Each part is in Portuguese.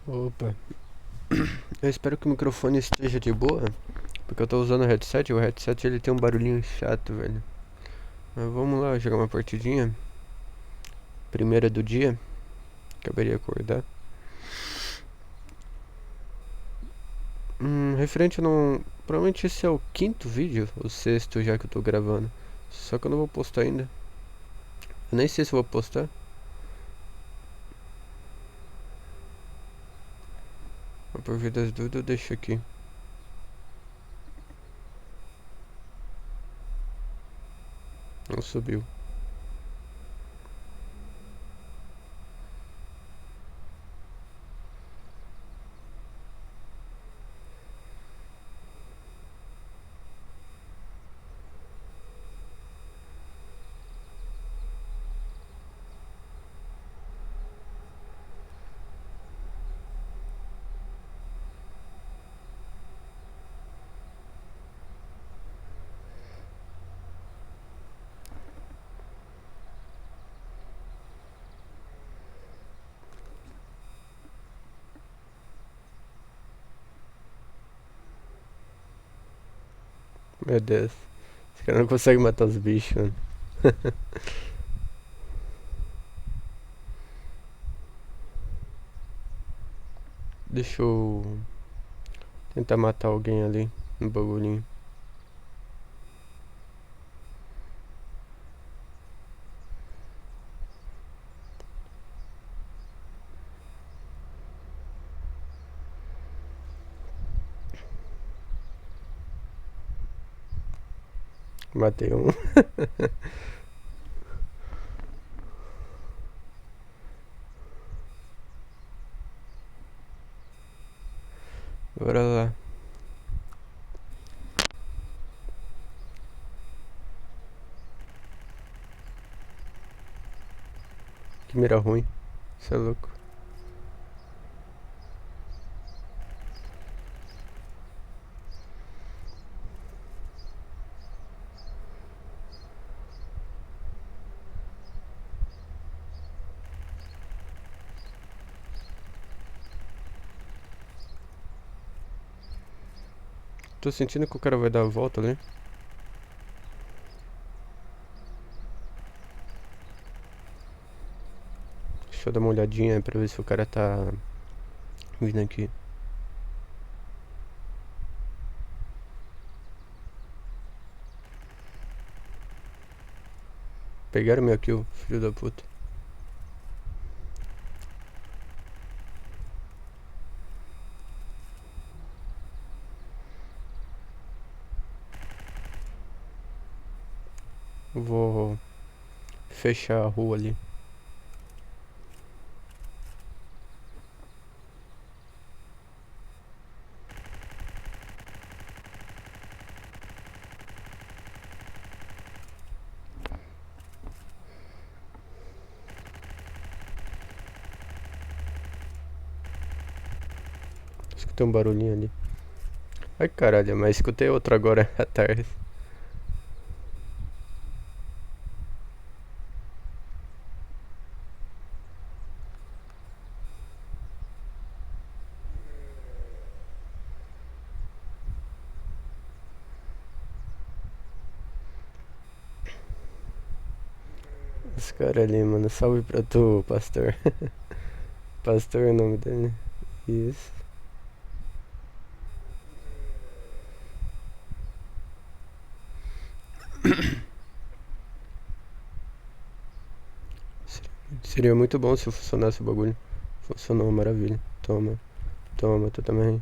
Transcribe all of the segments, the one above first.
Opa, eu espero que o microfone esteja de boa, porque eu tô usando o headset e o headset ele tem um barulhinho chato, velho. Mas vamos lá jogar uma partidinha. Primeira do dia, acabei de acordar. Referente a não. Provavelmente esse é o quinto vídeo, o sexto já que eu tô gravando. Só que eu não vou postar ainda. Eu nem sei se eu vou postar. Mas por via das dúvidas eu deixo aqui. Não subiu. Meu Deus. Esse cara não consegue matar os bichos, mano. Deixa eu tentar matar alguém ali no bagulhinho. Matei um. Bora lá. Que mira ruim. Cê é louco. Tô sentindo que o cara vai dar a volta ali. Deixa eu dar uma olhadinha pra ver se o cara tá vindo aqui. Pegaram meu kill, filho da puta. Vou fechar a rua ali. Escutei um barulhinho ali. Ai caralho, mas escutei outro agora atrás. Os caras ali, mano. Salve pra tu, pastor. Pastor é o nome dele. Isso. Seria muito bom se funcionasse o bagulho. Funcionou, maravilha. Toma, toma, tu também.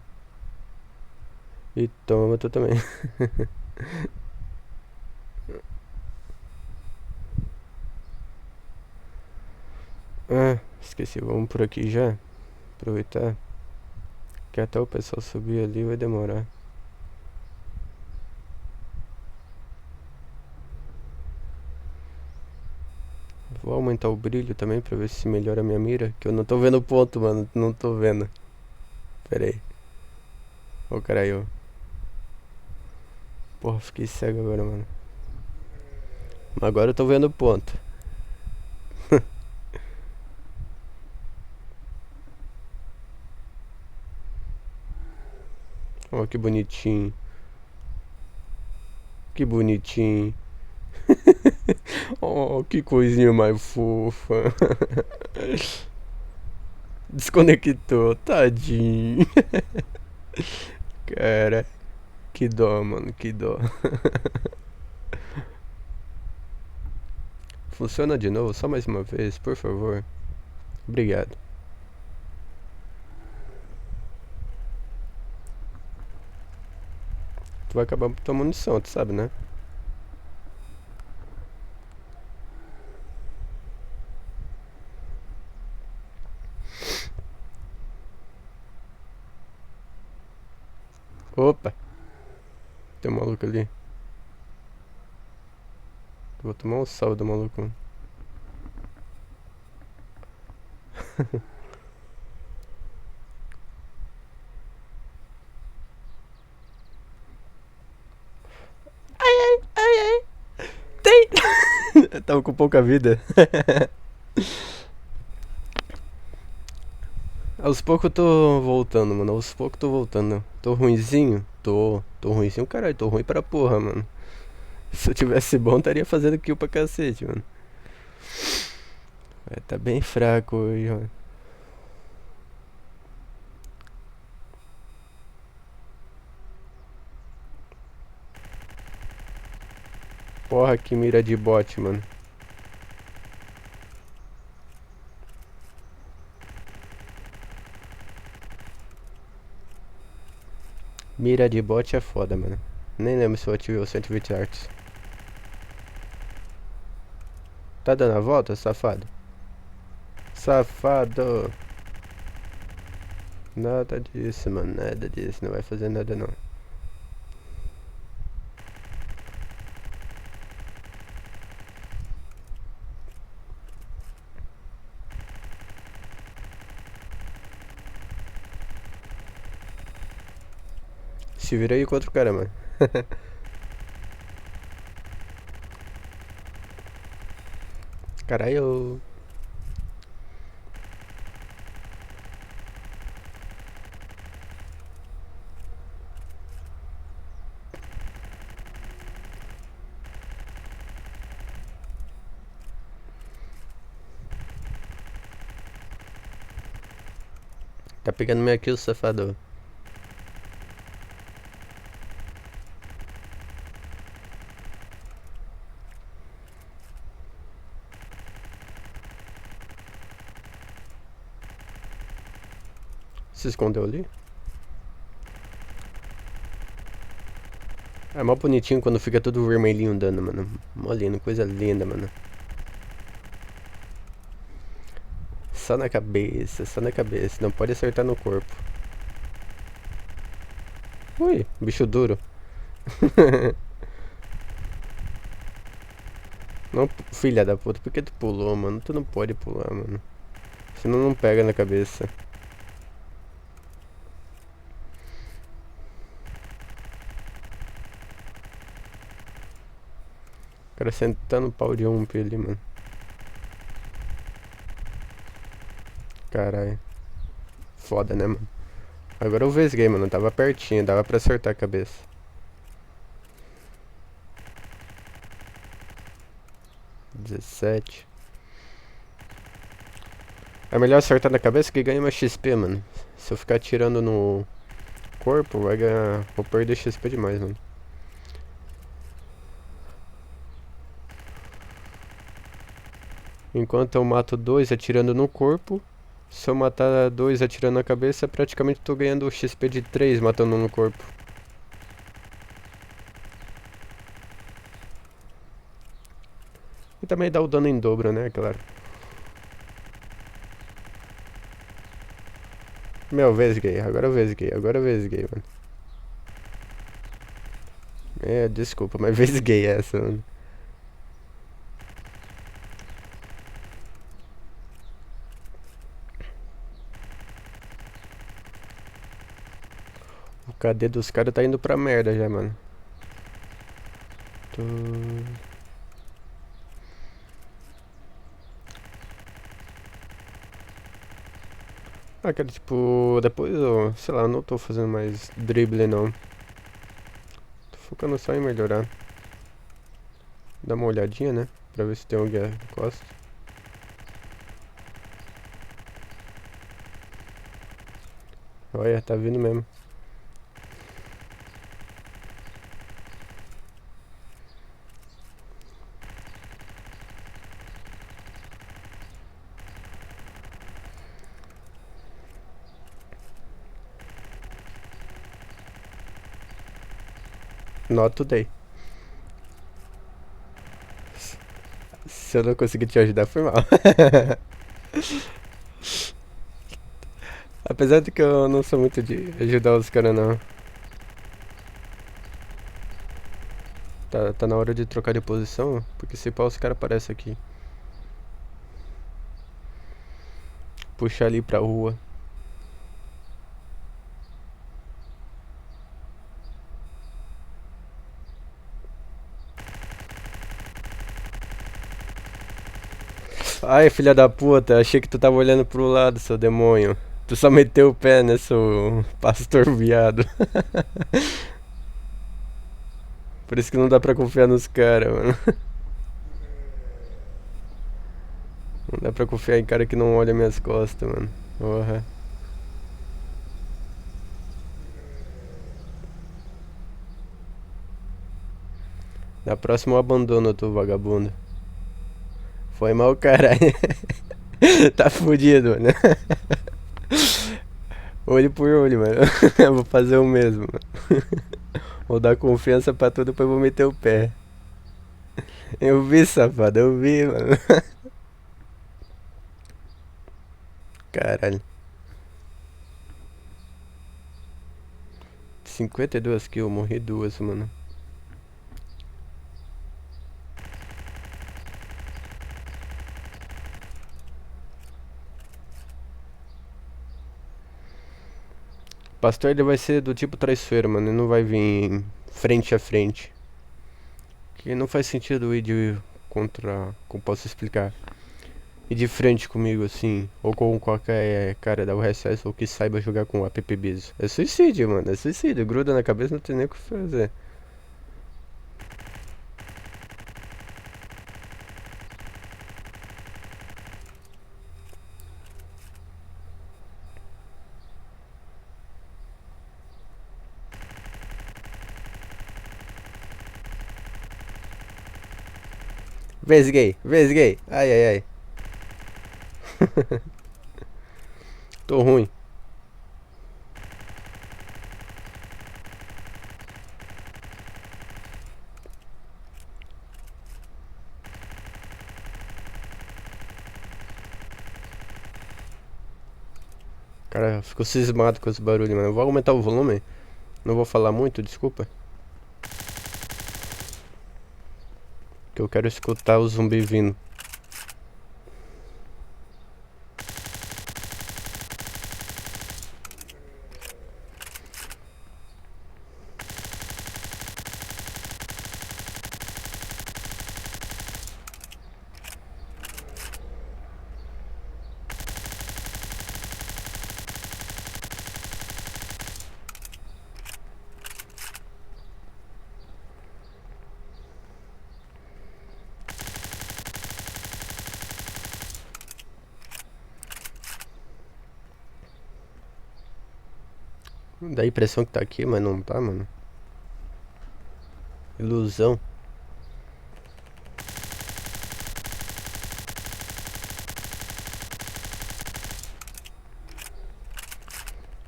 E toma, tu também. Ah, esqueci, vamos por aqui já. Aproveitar que até o pessoal subir ali vai demorar. Vou aumentar o brilho também pra ver se melhora a minha mira. Que eu não tô vendo o ponto, mano. Não tô vendo. Pera aí. Ô, caralho. Porra, fiquei cego agora, mano. Mas agora eu tô vendo o ponto. Oh, que bonitinho. Que bonitinho. Oh, que coisinha mais fofa. Desconectou, tadinho. Cara, que dó, mano, que dó. Funciona de novo, só mais uma vez, por favor. Obrigado. Tu vai acabar com tua munição, tu sabe, né? Opa, tem um maluco ali. Vou tomar um salve do maluco. Ai, ai, tem! Eu tava com pouca vida. Aos poucos eu tô voltando, mano. Aos poucos eu tô voltando. Tô ruinzinho? Tô ruinzinho, caralho. Tô ruim pra porra, mano. Se eu tivesse bom, estaria fazendo kill pra cacete, mano. É, tá bem fraco hoje, mano. Porra, que mira de bot, mano. Mira de bot é foda, mano. Nem lembro se eu ativei o 120 Hz. Tá dando a volta, safado? Safado! Nada disso, mano. Nada disso. Não vai fazer nada, não. Se vira aí contra o cara, mano. Caralho. Tá pegando minha kill, safado. Se escondeu ali? É mó bonitinho quando fica tudo vermelhinho dando, mano. Mó lindo, coisa linda, mano. Só na cabeça, só na cabeça. Não pode acertar no corpo. Ui, bicho duro. Não, filha da puta, por que tu pulou, mano? Tu não pode pular, mano. Senão não pega na cabeça. O cara sentando o pau de um ali, mano. Caralho. Foda, né, mano? Agora eu vesguei, mano. Tava pertinho, dava pra acertar a cabeça. Dezessete. É melhor acertar na cabeça que ganha mais XP, mano. Se eu ficar atirando no corpo, vai ganhar. Vou perder XP demais, mano. Enquanto eu mato dois atirando no corpo, se eu matar dois atirando na cabeça, praticamente tô ganhando XP de 3 matando no corpo. E também dá o dano em dobro, né, claro. Meu, vesguei, agora eu vesguei, agora eu vesguei, mano. É, desculpa, mas vesguei essa, mano. O KD dos caras tá indo pra merda já, mano. Tô... Ah, cara, tipo, depois eu, sei lá, eu não tô fazendo mais drible não. Tô focando só em melhorar. Dá uma olhadinha, né? Pra ver se tem alguém na costa. Olha, tá vindo mesmo. Not today. Se eu não conseguir te ajudar, foi mal. Apesar de que eu não sou muito de ajudar os caras, não. Tá na hora de trocar de posição, porque se pá os caras aparecem aqui. Puxar ali pra rua. Ai, filha da puta, achei que tu tava olhando pro lado, seu demônio. Tu só meteu o pé, né, seu pastor viado. Por isso que não dá pra confiar nos caras, mano. Não dá pra confiar em cara que não olha minhas costas, mano. Porra. Na próxima eu abandono tu, vagabundo. Foi mal, caralho. Tá fudido, mano. Olho por olho, mano. Eu vou fazer o mesmo, mano. Vou dar confiança pra tudo, depois vou meter o pé. Eu vi, safado, eu vi, mano. Caralho. 52 kills, morri duas, mano. Pastor, ele vai ser do tipo traiçoeiro, mano. Ele não vai vir frente a frente. Que não faz sentido ir de contra. Como posso explicar? Ir de frente comigo, assim. Ou com qualquer cara da URSS ou que saiba jogar com AppBiz. É suicídio, mano. É suicídio. Gruda na cabeça, não tem nem o que fazer. Vesguei, vesguei. Ai, ai, ai. Tô ruim. Cara, ficou cismado com esse barulho, mano. Eu vou aumentar o volume. Não vou falar muito, desculpa. Que eu quero escutar o zumbi vindo. Dá a impressão que tá aqui, mas não tá, mano. Ilusão.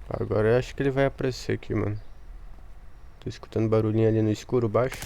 Agora eu acho que ele vai aparecer aqui, mano. Tô escutando barulhinho ali no escuro baixo.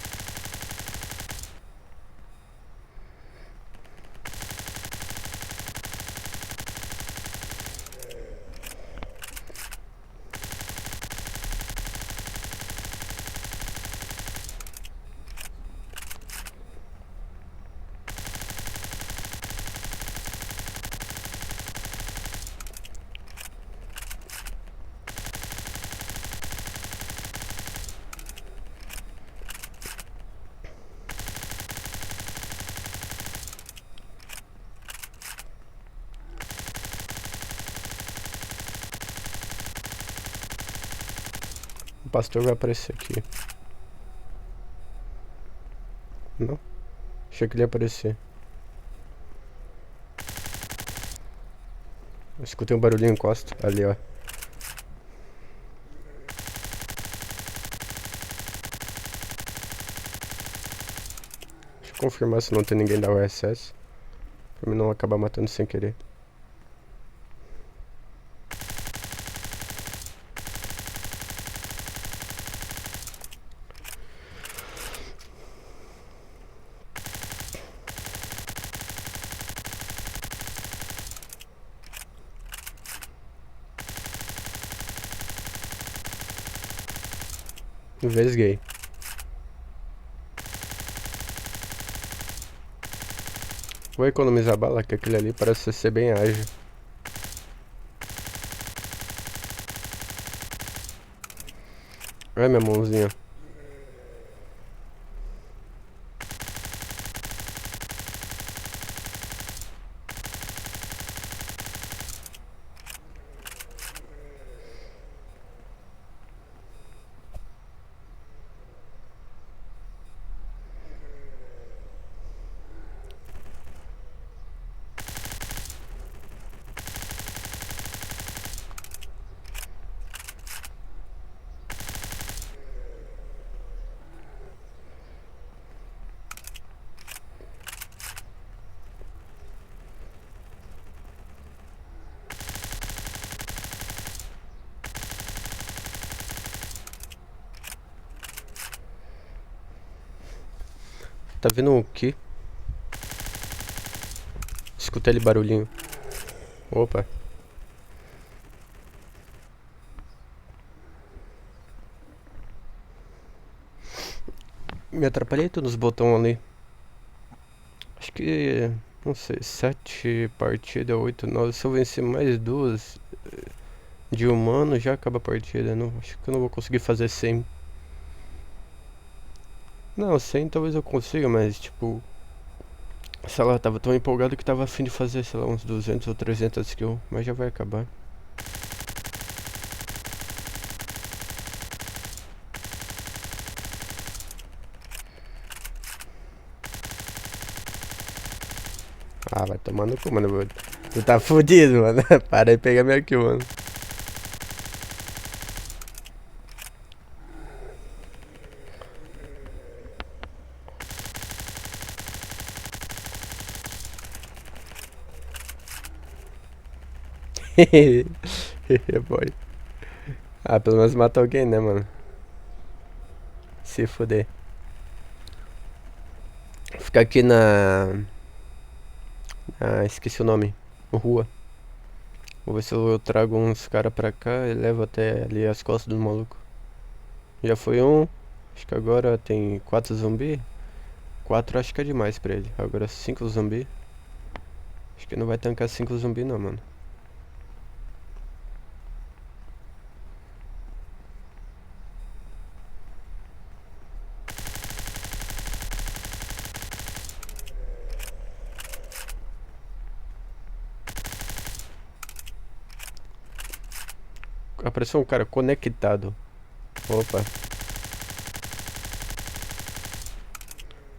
pastor vai aparecer aqui. Não? Achei que ele ia aparecer. Eu escutei um barulhinho em costa. Ali, ó. Deixa eu confirmar se não tem ninguém da USS. Pra mim não acabar matando sem querer. Vesguei. Vou economizar bala, que aquele ali parece ser bem ágil. Ai, minha mãozinha. Tá vendo o quê? Escutei ele barulhinho. Opa. Me atrapalhei todos os botões ali. Acho que... Não sei, 7 partidas, 8, 9. Se eu vencer mais duas de humano, já acaba a partida. Não, acho que eu não vou conseguir fazer 100. Não, 100 talvez eu consiga, mas tipo... Sei lá, tava tão empolgado que tava a fim de fazer, sei lá, uns 200 ou 300 kills. Mas já vai acabar. Ah, vai tomar no cu, mano. Tu tá fudido, mano. Para aí pegar minha kill, mano. Boy. Ah, pelo menos matou alguém, né, mano? Se fuder. Ficar aqui na... Ah, esqueci o nome. Rua. Vou ver se eu trago uns caras pra cá e levo até ali as costas do maluco. Já foi um. Acho que agora tem 4 zumbi. 4 acho que é demais pra ele. Agora 5 zumbi. Acho que não vai tancar 5 zumbi não, mano. Apareceu um cara conectado. Opa.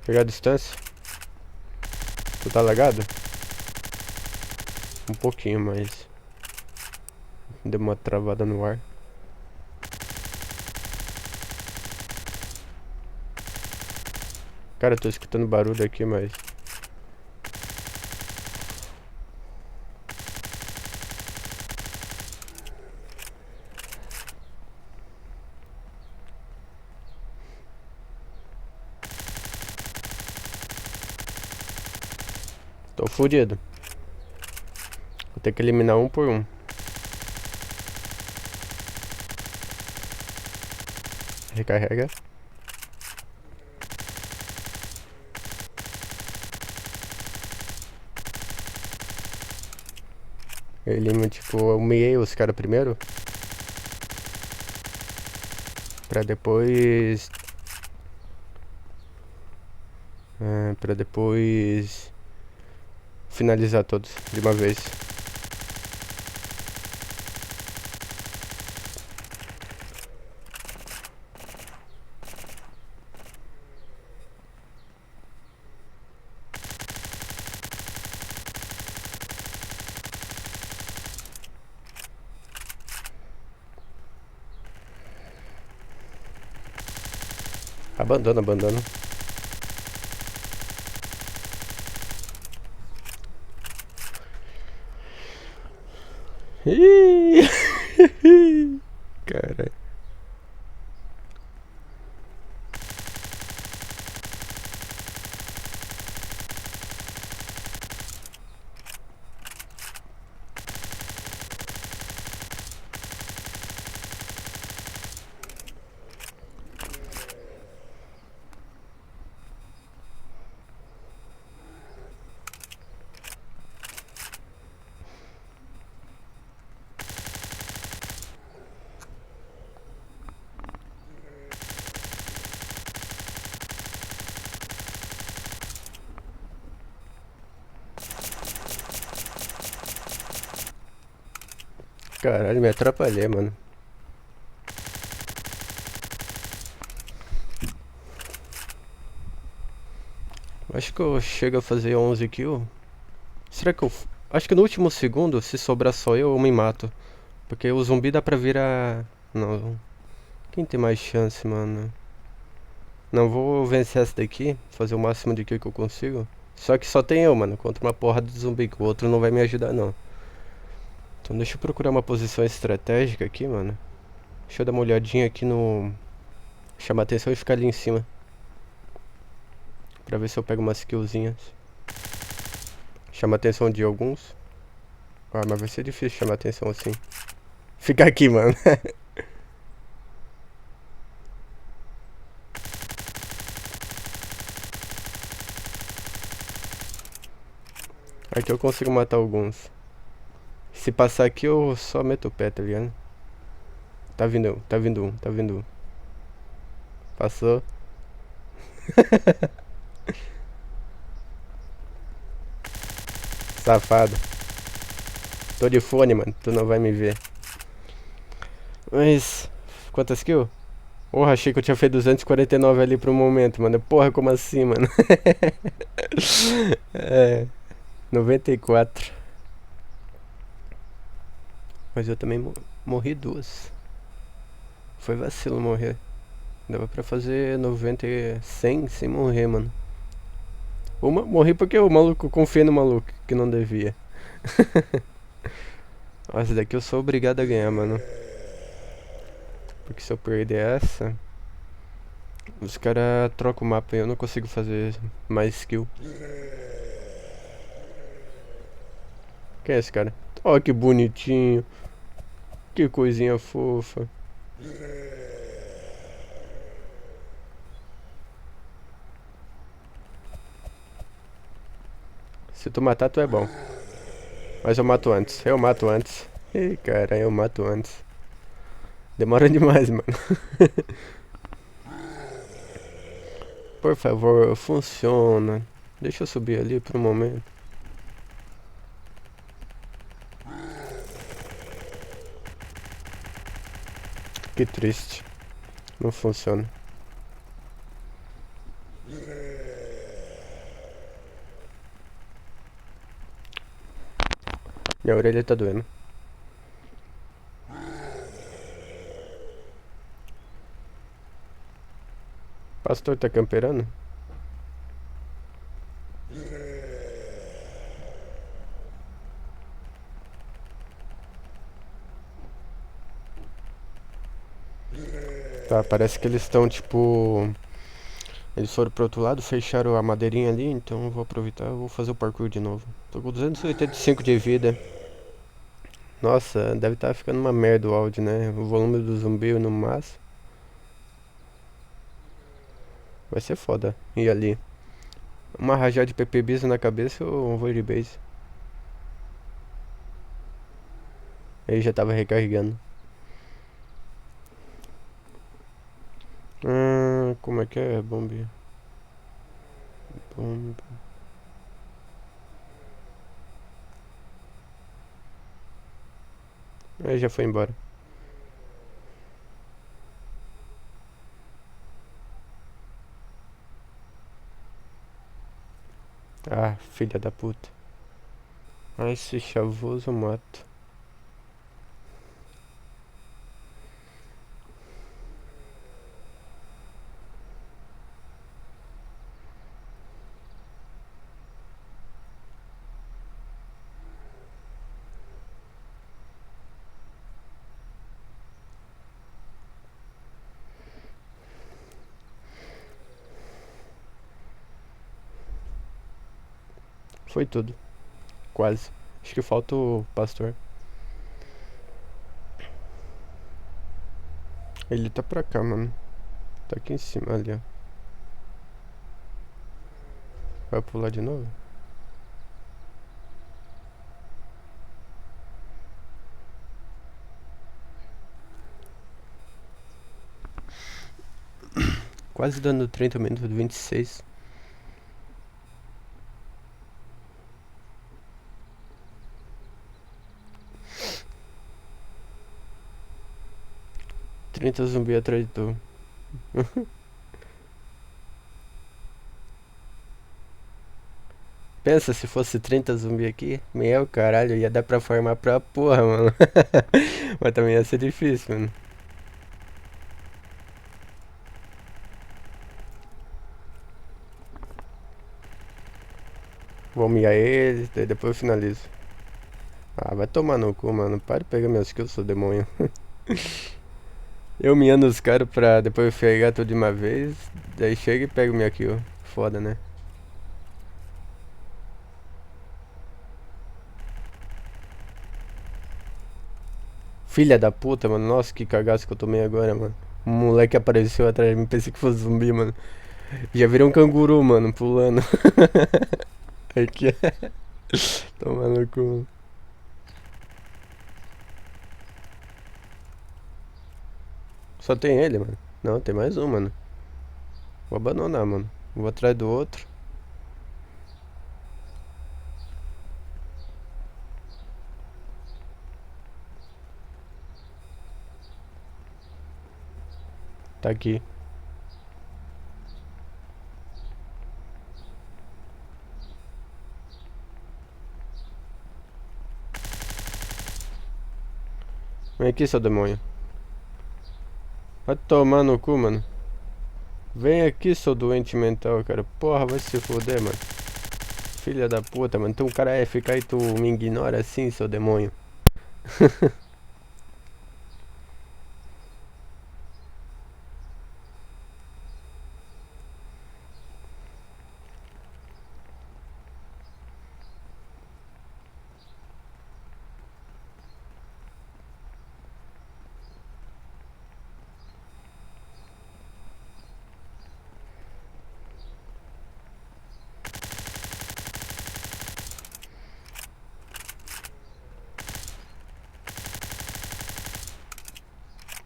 Pegar a distância. Tu tá lagado? Um pouquinho, mas... Deu uma travada no ar. Cara, eu tô escutando barulho aqui, mas... Tô fudido. Vou ter que eliminar um por um. Recarrega. Elimina, tipo, eu humilhei os caras primeiro. Pra depois... pra depois... finalizar todos de uma vez. Abandona, abandona. Ih! Cara. Caralho, me atrapalhei, mano. Acho que eu chego a fazer 11 kills. Será que eu... Acho que no último segundo, se sobrar só eu me mato. Porque o zumbi dá pra virar... Não. Quem tem mais chance, mano? Não, vou vencer essa daqui. Fazer o máximo de kill que eu consigo. Só que só tem eu, mano. Contra uma porrada de zumbi. Que o outro não vai me ajudar, não. Então deixa eu procurar uma posição estratégica aqui, mano. Deixa eu dar uma olhadinha aqui no... Chamar atenção e ficar ali em cima. Pra ver se eu pego umas killzinhas. Chama a atenção de alguns. Ah, mas vai ser difícil chamar atenção assim. Fica aqui, mano. Aqui eu consigo matar alguns. Se passar aqui eu só meto o pé, tá ligado? Tá vindo um, tá vindo um, tá vindo um. Passou. Safado. Tô de fone, mano. Tu não vai me ver. Mas... Quantas kills? Porra, achei que eu tinha feito 249 ali pro momento, mano. Porra, como assim, mano? É... 94. Mas eu também morri duas. Foi vacilo morrer. Dava pra fazer 90 e 100 sem morrer, mano. Uma, morri porque o maluco, confiei no maluco, que não devia. Essa daqui eu sou obrigado a ganhar, mano. Porque se eu perder essa, os caras trocam o mapa e eu não consigo fazer mais skill. Quem é esse cara? Ó, que bonitinho. Que coisinha fofa. Se tu matar, tu é bom. Mas eu mato antes. Eu mato antes. Ih, cara, eu mato antes. Demora demais, mano. Por favor, funciona. Deixa eu subir ali por um momento. Que triste. Não funciona. Minha orelha tá doendo. Pastor tá camperando? Tá, parece que eles estão tipo. Eles foram pro outro lado, fecharam a madeirinha ali, então eu vou aproveitar e vou fazer o parkour de novo. Tô com 285 de vida. Nossa, deve estar ficando uma merda o áudio, né? O volume do zumbi no máximo. Vai ser foda ir ali. Uma rajada de PP Bis na cabeça ou um Void Base. Ele já tava recarregando. Como é que é, bombe? Bombe. Ele já foi embora. Ah, filha da puta. Ah, esse chavoso mato. Foi tudo. Quase. Acho que falta o pastor. Ele tá pra cá, mano. Tá aqui em cima ali, ó. Vai pular de novo? Quase dando 30 minutos, 26. Trinta zumbi atrás de tu. Pensa se fosse 30 zumbi aqui. Meu caralho, ia dar pra farmar pra porra, mano. Mas também ia ser difícil, mano. Vou miar eles, daí depois eu finalizo. Ah, vai tomar no cu, mano. Para de pegar meus kills, seu demônio. Eu miando os caras pra depois eu pegar tudo de uma vez. Daí chega e pega minha kill. Foda, né? Filha da puta, mano. Nossa, que cagaço que eu tomei agora, mano. Um moleque apareceu atrás de mim, pensei que fosse zumbi, mano. Já virei um canguru, mano, pulando. Aqui. Toma no cu, mano. Só tem ele, mano. Não, tem mais um, mano. Vou abandonar, mano. Vou atrás do outro. Tá aqui. Vem aqui, seu demônio. Vai tomar no cu, mano. Vem aqui, seu doente mental, cara. Porra, vai se foder, mano. Filha da puta, mano. Tu um cara é ficar e tu me ignora assim, seu demônio.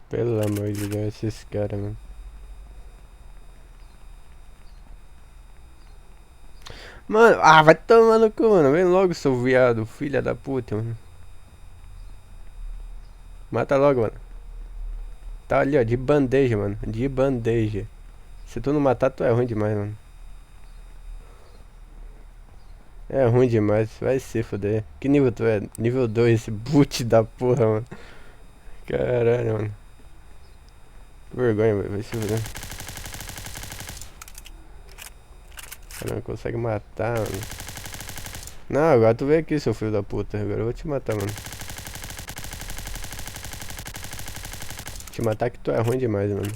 Pelo amor de Deus, esses caras, mano. Mano, ah, vai tomar no cu, mano. Vem logo, seu viado, filha da puta, mano. Mata logo, mano. Tá ali, ó, de bandeja, mano. De bandeja. Se tu não matar, tu é ruim demais, mano. É ruim demais, vai se fuder. Que nível tu é? Nível 2, esse boot da porra, mano. Caralho, mano. Que vergonha, velho. Vai se fuder. Cara, não consegue matar, mano. Não, agora tu vem aqui, seu filho da puta. Agora eu vou te matar, mano. Te matar que tu é ruim demais, mano.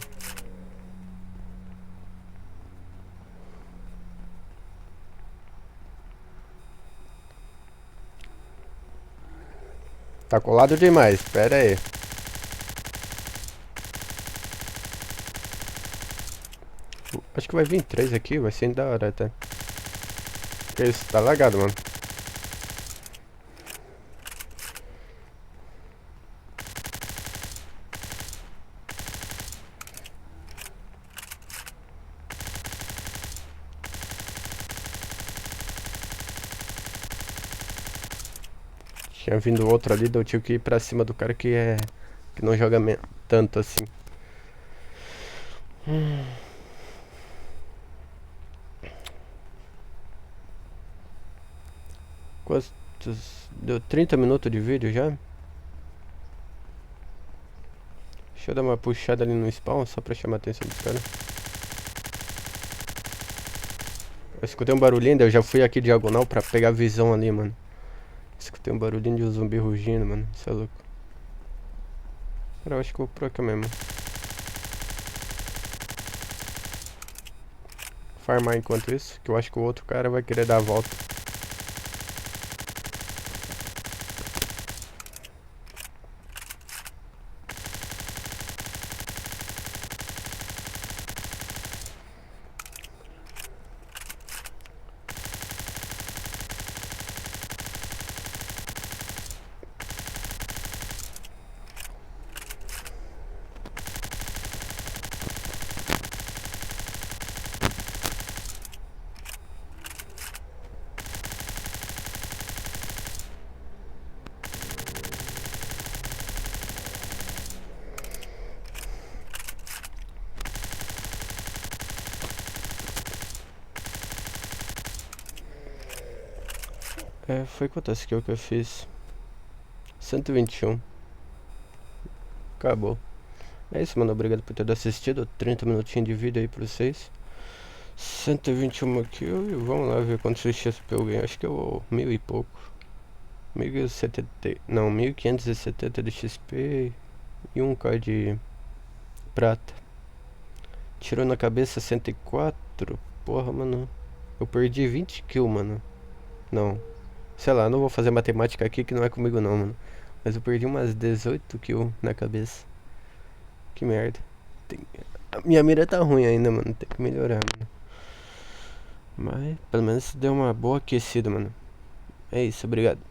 Tá colado demais, pera aí. Acho que vai vir 3 aqui, vai ser da hora até. Que isso, tá lagado, mano. Tinha vindo outro ali, eu tive que ir pra cima do cara que não joga tanto assim. Quantos? Deu 30 minutos de vídeo já? Deixa eu dar uma puxada ali no spawn só pra chamar a atenção dos caras. Eu escutei um barulhinho, daí eu já fui aqui diagonal pra pegar a visão ali, mano. Escutei um barulhinho de um zumbi rugindo, mano. Isso é louco. Cara, eu acho que eu vou por aqui mesmo. Farmar enquanto isso, que eu acho que o outro cara vai querer dar a volta. Foi quantas kills que eu fiz? 121. Acabou. É isso, mano. Obrigado por ter assistido. 30 minutinhos de vídeo aí pra vocês. 121 kills. E vamos lá ver quantos XP eu ganhei. Acho que eu 1000 e pouco. 1070. Não, 1570 de XP. E 1k de prata. Tirou na cabeça 104. Porra, mano. Eu perdi 20 kills, mano. Não. Sei lá, não vou fazer matemática aqui que não é comigo não, mano. Mas eu perdi umas 18 kills na cabeça. Que merda. A minha mira tá ruim ainda, mano. Tem que melhorar, mano. Mas pelo menos deu uma boa aquecida, mano. É isso, obrigado.